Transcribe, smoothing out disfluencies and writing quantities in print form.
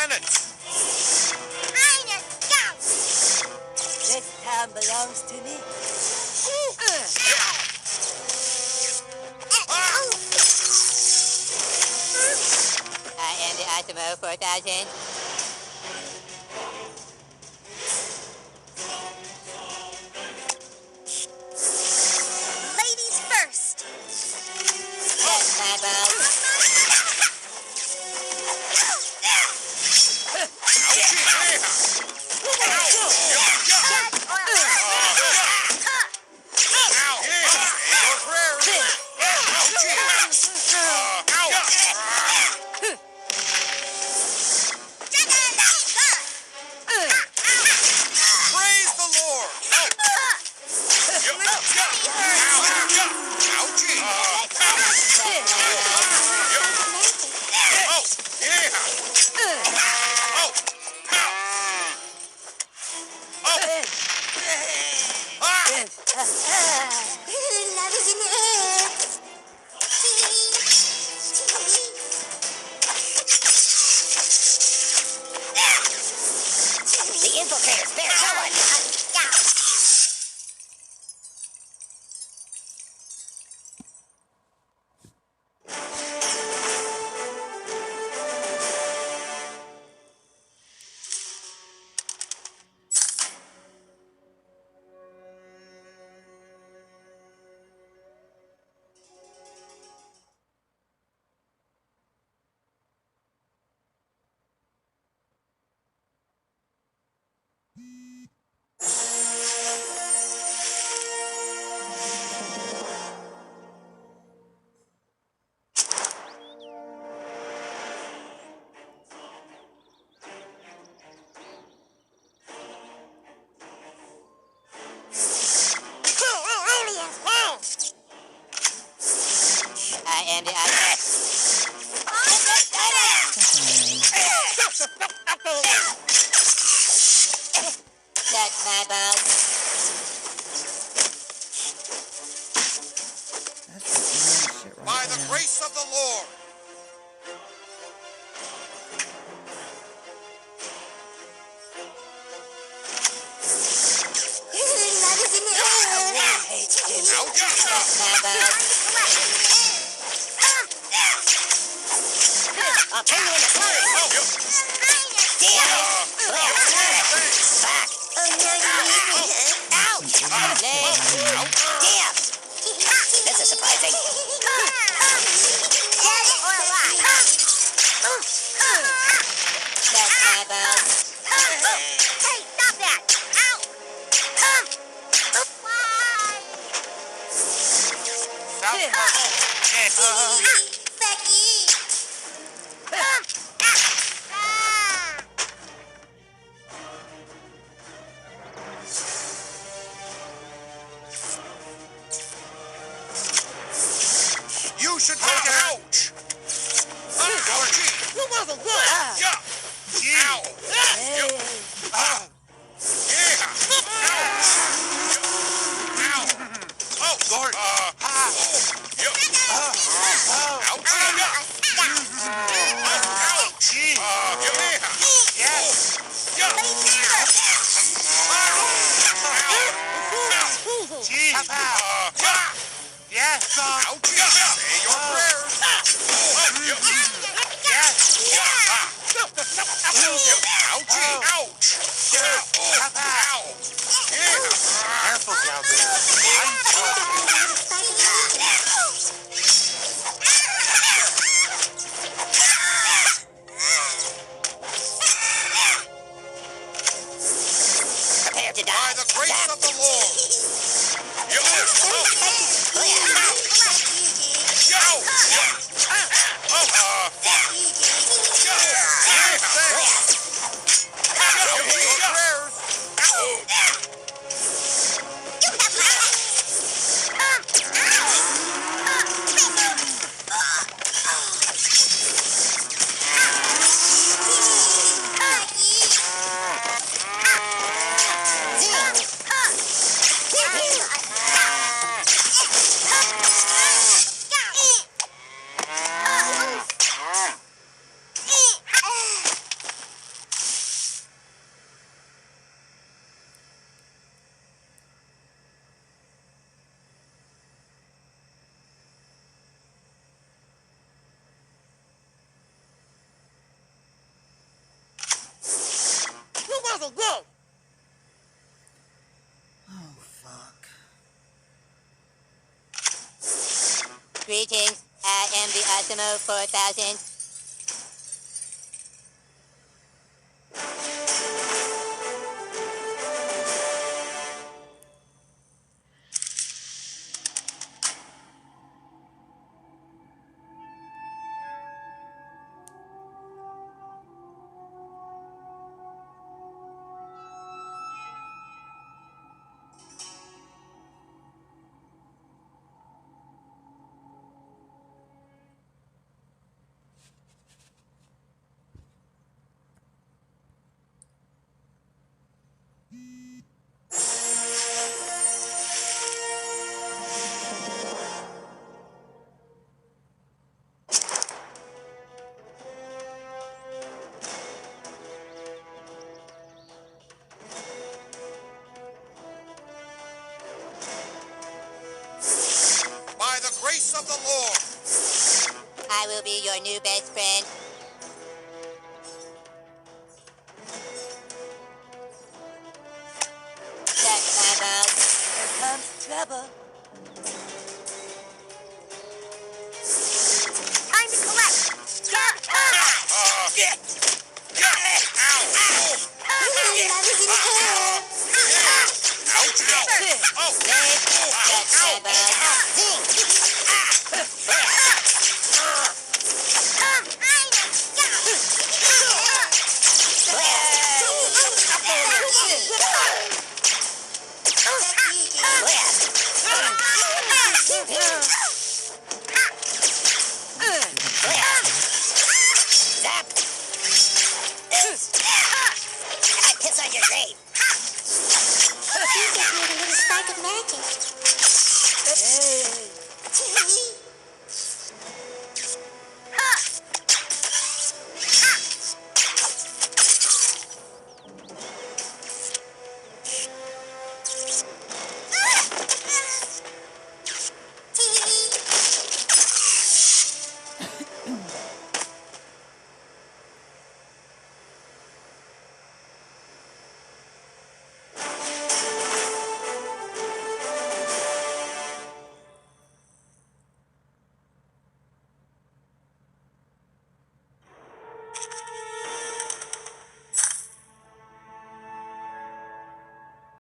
lieutenant. This town belongs to me. I am the Osmo 4000. Ladies first. That's my ball. The infiltrators bear no one. I am the That's my ball. By the grace of the Lord. That's my ball. I'll turn you into slurry. Damn it. Fuck. Ouch. Damn. This is surprising. Dead or alive. That's my ball. Hey, stop that. Ow. Becky. You should take it out. You wasn't good. Yeah. Ow. Yeah. Ow. Oh, Lord. Yes, say your prayers. Ouch. Careful down there. Prepare to die. By the grace of the Lord. Whoa! Oh, fuck. Greetings, I am the Osmo 4000. By the grace of the Lord. I will be your new best friend. That's my mouth. Here comes trouble. Time to collect. That's my mouth. Piss on your grave. You just need a little spark of magic.